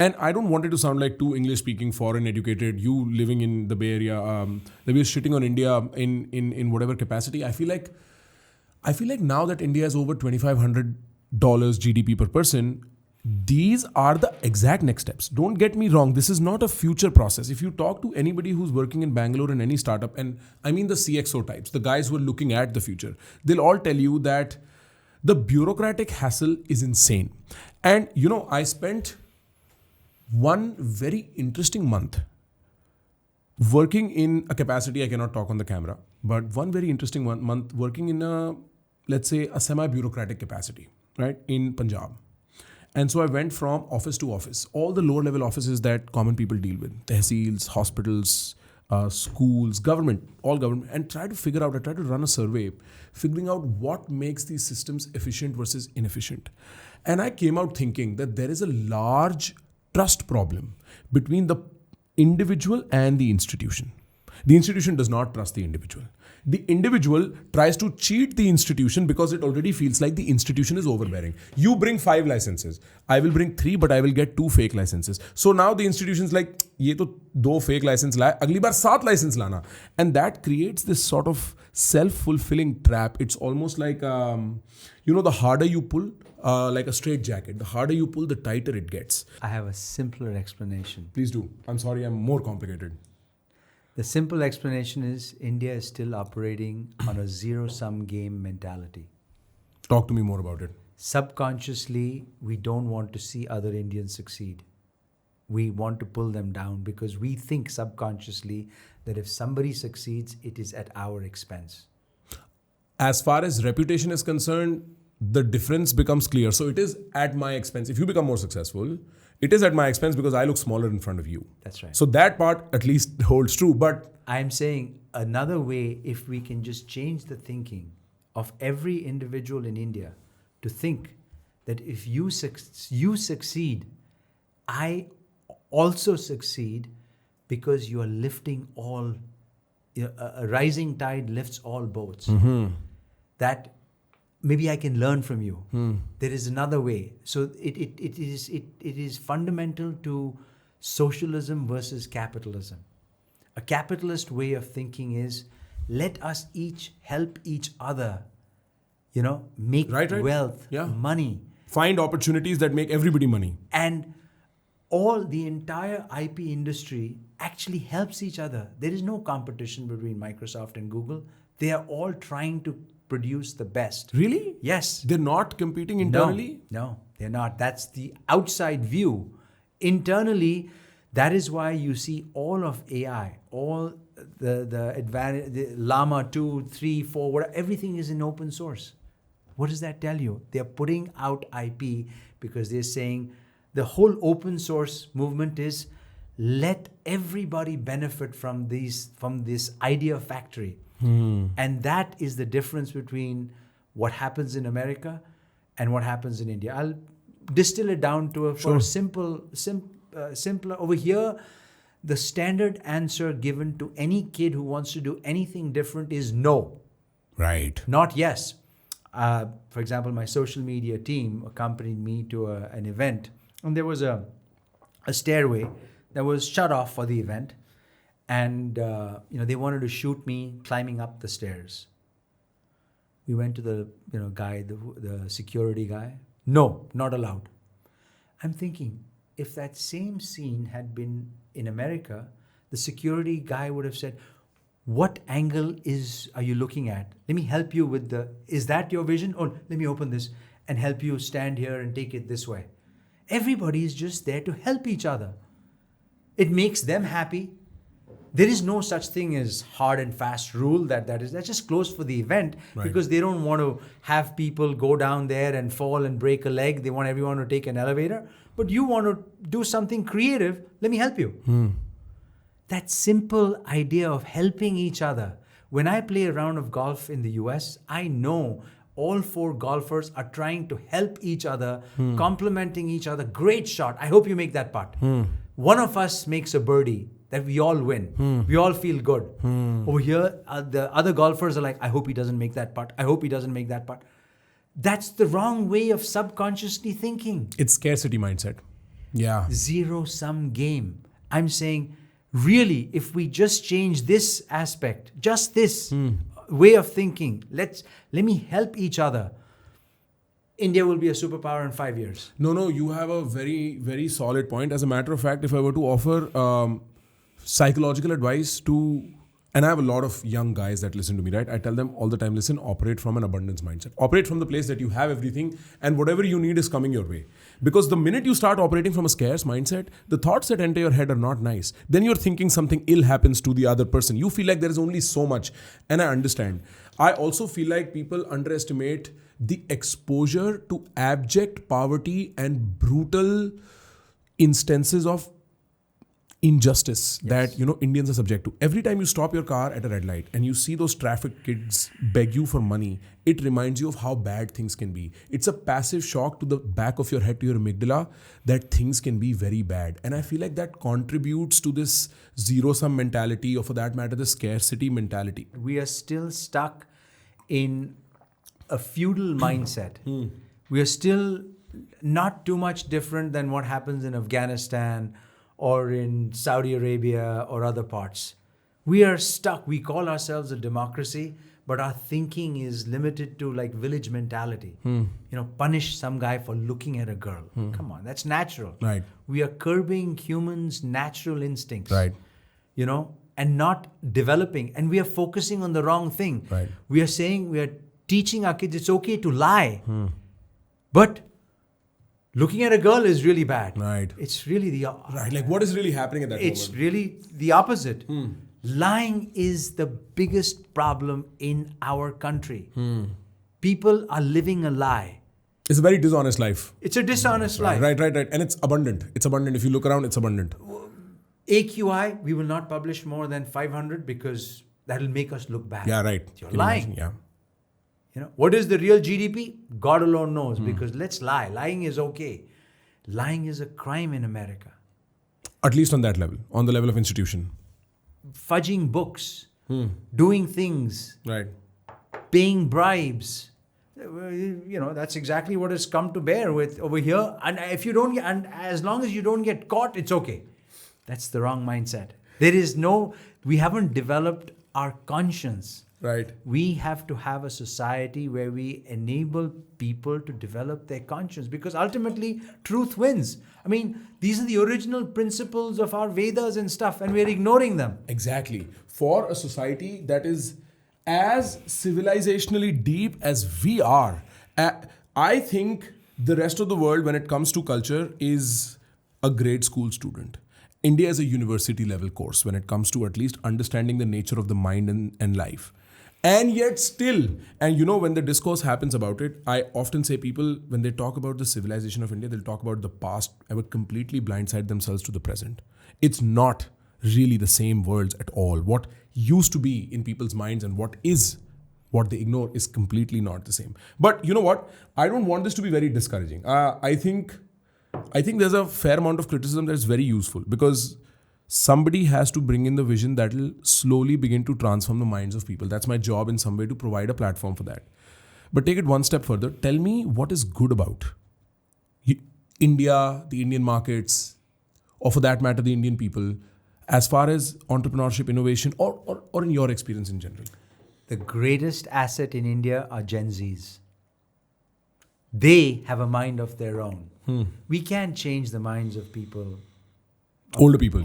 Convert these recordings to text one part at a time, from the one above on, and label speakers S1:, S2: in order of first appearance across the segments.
S1: And I don't want it to sound like too English speaking, foreign educated, you living in the Bay Area, that we're shitting on India in whatever capacity. I feel like now that India is over $2,500 GDP per person, these are the exact next steps. Don't get me wrong. This is not a future process. If you talk to anybody who's working in Bangalore in any startup, and I mean the CXO types, the guys who are looking at the future, they'll all tell you that the bureaucratic hassle is insane. And I spent one very interesting month working in a capacity, I cannot talk on the camera, but one very interesting month working in let's say a semi-bureaucratic capacity, right, in Punjab. And so I went from office to office, all the lower level offices that common people deal with, tehsils, hospitals, schools, government, all government, and I tried to run a survey, figuring out what makes these systems efficient versus inefficient. And I came out thinking that there is a large trust problem between the individual and the institution. The institution does not trust the individual. The individual tries to cheat the institution because it already feels like the institution is overbearing. You bring 5 licenses. I will bring 3, but I will get 2 fake licenses. So now the institution is like, ye to 2 fake license la, agli bar 7 license lana. And that creates this sort of self-fulfilling trap. It's almost like, the harder you pull, like a straight jacket, the harder you pull, the tighter it gets.
S2: I have a simpler explanation.
S1: Please do. I'm sorry, I'm more complicated.
S2: The simple explanation is India is still operating on a zero-sum game mentality.
S1: Talk to me more about it.
S2: Subconsciously, we don't want to see other Indians succeed. We want to pull them down because we think subconsciously that if somebody succeeds, it is at our expense.
S1: As far as reputation is concerned, the difference becomes clear. So it is at my expense. If you become more successful, it is at my expense because I look smaller in front of you.
S2: That's right.
S1: So that part at least holds true. But
S2: I'm saying another way, if we can just change the thinking of every individual in India to think that if you succeed, I also succeed because you are lifting all, a rising tide lifts all boats.
S1: Mm-hmm.
S2: That maybe I can learn from you. There is another way. So it is fundamental to socialism versus capitalism. A capitalist way of thinking is let us each help each other, make wealth, money.
S1: Find opportunities that make everybody money.
S2: And the entire IP industry actually helps each other. There is no competition between Microsoft and Google. They are all trying to produce the best.
S1: Really?
S2: Yes.
S1: They're not competing internally?
S2: No, they're not. That's the outside view. Internally, that is why you see all of AI, all the advantage, the Llama 2, 3, 4, everything is in open source. What does that tell you? They're putting out IP because they're saying the whole open source movement is let everybody benefit from this idea factory. And that is the difference between what happens in America and what happens in India. I'll distill it down to a simpler. Over here, the standard answer given to any kid who wants to do anything different is no.
S1: Right.
S2: Not yes. For example, my social media team accompanied me to an event, and there was a stairway that was shut off for the event. And they wanted to shoot me climbing up the stairs. We went to the guy, the security guy. No, not allowed. I'm thinking, if that same scene had been in America, the security guy would have said, "What angle are you looking at? Let me help you with is that your vision? Or let me open this and help you stand here and take it this way." Everybody is just there to help each other. It makes them happy. There is no such thing as hard and fast rule that's just closed for the event, right? Because they don't want to have people go down there and fall and break a leg. They want everyone to take an elevator. But you want to do something creative, let me help you. That simple idea of helping each other. When I play a round of golf in the US, I know all 4 golfers are trying to help each other, complimenting each other. Great shot. I hope you make that putt. One of us makes a birdie. That we all win. We all feel good. Over here, the other golfers are like, I hope he doesn't make that putt. I hope he doesn't make that putt. That's the wrong way of subconsciously thinking.
S1: It's scarcity mindset. Yeah.
S2: Zero-sum game. I'm saying, really, if we just change this aspect, just this way of thinking, let me help each other, India will be a superpower in 5 years.
S1: No, you have a very, very solid point. As a matter of fact, if I were to offer psychological advice to, and I have a lot of young guys that listen to me, right? I tell them all the time, listen, operate from an abundance mindset. Operate from the place that you have everything and whatever you need is coming your way. Because the minute you start operating from a scarce mindset, the thoughts that enter your head are not nice. Then you're thinking something ill happens to the other person. You feel like there is only so much. And I understand. I also feel like people underestimate the exposure to abject poverty and brutal instances of injustice that Indians are subject to. Every time you stop your car at a red light and you see those traffic kids beg you for money, it reminds you of how bad things can be. It's a passive shock to the back of your head, to your amygdala, that things can be very bad. And I feel like that contributes to this zero-sum mentality, or for that matter, the scarcity mentality.
S2: We are still stuck in a feudal mindset. We are still not too much different than what happens in Afghanistan or in Saudi Arabia or other parts. We are stuck. We call ourselves a democracy, but our thinking is limited to like village mentality. Punish some guy for looking at a girl. Come on, that's natural.
S1: Right.
S2: We are curbing humans' natural instincts.
S1: Right.
S2: And not developing. And we are focusing on the wrong thing.
S1: Right.
S2: We are teaching our kids it's okay to lie. But looking at a girl is really bad.
S1: Right.
S2: It's really
S1: Right. Like what is really happening at that moment?
S2: It's really the opposite. Lying is the biggest problem in our country. People are living a lie.
S1: It's a very dishonest life.
S2: It's a dishonest life.
S1: Right. And it's abundant. It's abundant. If you look around, it's abundant.
S2: AQI, we will not publish more than 500 because that will make us look bad.
S1: Yeah, right.
S2: You're lying.
S1: Yeah.
S2: What is the real GDP? God alone knows, because let's lie. Lying is okay. Lying is a crime in America.
S1: At least on that level, on the level of institution.
S2: Fudging books, doing things,
S1: Right.
S2: paying bribes. That's exactly what has come to bear with over here. And if you don't, and as long as you don't get caught, it's okay. That's the wrong mindset. We haven't developed our conscience.
S1: Right.
S2: We have to have a society where we enable people to develop their conscience, because ultimately truth wins. I mean, these are the original principles of our Vedas and stuff, and we're ignoring them.
S1: Exactly. For a society that is as civilizationally deep as we are, I think the rest of the world, when it comes to culture, is a grade school student. India is a university level course when it comes to at least understanding the nature of the mind and life. And yet still, and when the discourse happens about it, I often say people, when they talk about the civilization of India, they'll talk about the past and would completely blindside themselves to the present. It's not really the same worlds at all. What used to be in people's minds and what they ignore is completely not the same. But you know what? I don't want this to be very discouraging. I think there's a fair amount of criticism that's very useful, because somebody has to bring in the vision that will slowly begin to transform the minds of people. That's my job in some way, to provide a platform for that. But take it one step further. Tell me what is good about India, the Indian markets, or for that matter, the Indian people, as far as entrepreneurship, innovation, or in your experience in general.
S2: The greatest asset in India are Gen Zs. They have a mind of their own. We can't change the minds of people.
S1: Older people.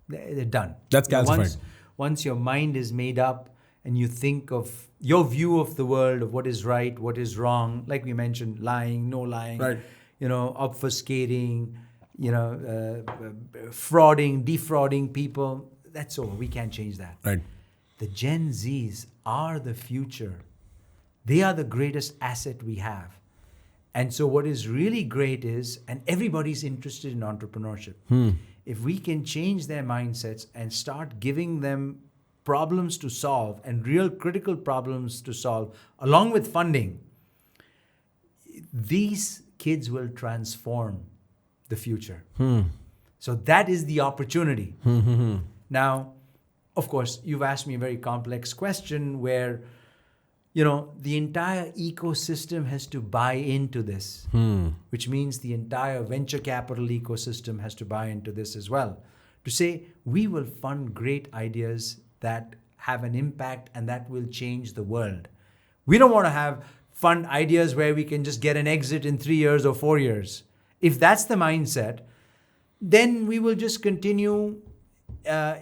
S2: They're done.
S1: That's calcified.
S2: Once your mind is made up and you think of your view of the world, of what is right, what is wrong, like we mentioned, lying, no lying,
S1: right.
S2: Obfuscating, frauding, defrauding people, that's over. We can't change that.
S1: Right.
S2: The Gen Zs are the future. They are the greatest asset we have. And so what is really great is, and everybody's interested in entrepreneurship, if we can change their mindsets and start giving them problems to solve and real critical problems to solve, along with funding, these kids will transform the future. So that is the opportunity. Now, of course, you've asked me a very complex question where the entire ecosystem has to buy into this, which means the entire venture capital ecosystem has to buy into this as well. To say, we will fund great ideas that have an impact and that will change the world. We don't want to fund ideas where we can just get an exit in 3 years or 4 years. If that's the mindset, then we will just continue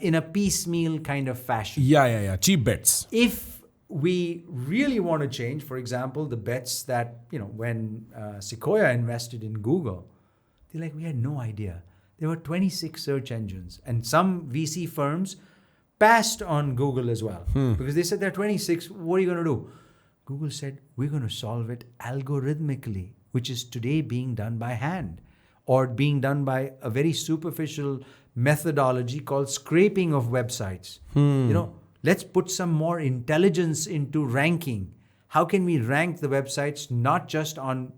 S2: in a piecemeal kind of fashion.
S1: Yeah. Cheap bets.
S2: If we really want to change, for example, the bets that, when Sequoia invested in Google, they're like, we had no idea. There were 26 search engines, and some VC firms passed on Google as well because they said there are 26. What are you going to do? Google said, we're going to solve it algorithmically, which is today being done by hand or being done by a very superficial methodology called scraping of websites. Let's put some more intelligence into ranking. How can we rank the websites not just on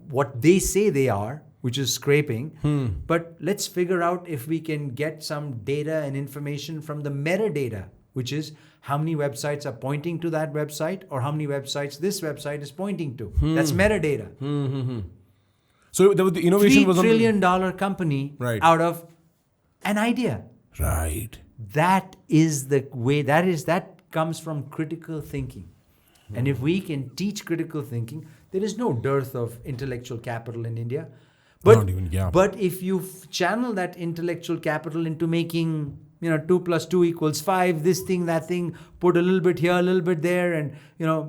S2: what they say they are, which is scraping, but let's figure out if we can get some data and information from the metadata, which is how many websites are pointing to that website or how many websites this website is pointing to. That's metadata.
S1: So the innovation was
S2: $3 trillion company out of an idea.
S1: Right.
S2: That is the way, that comes from critical thinking. And if we can teach critical thinking, there is no dearth of intellectual capital in India. But if you channel that intellectual capital into making 2 + 2 = 5, this thing, that thing, put a little bit here, a little bit there, and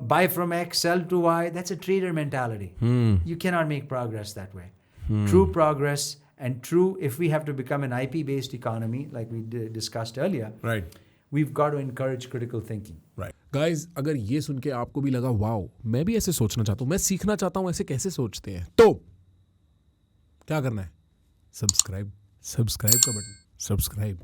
S2: buy from X, sell to Y, that's a trader mentality. You cannot make progress that way. True progress and if we have to become an IP-based economy, like we discussed earlier, we've got to encourage critical thinking.
S1: Right. Guys, अगर ये सुन के आपको भी लगा wow, मैं भी ऐसे सोचना चाहता हूँ, मैं सीखना चाहता हूँ ऐसे कैसे सोचते हैं, तो क्या करना है? सब्सक्राइब का बटन, सब्सक्राइब.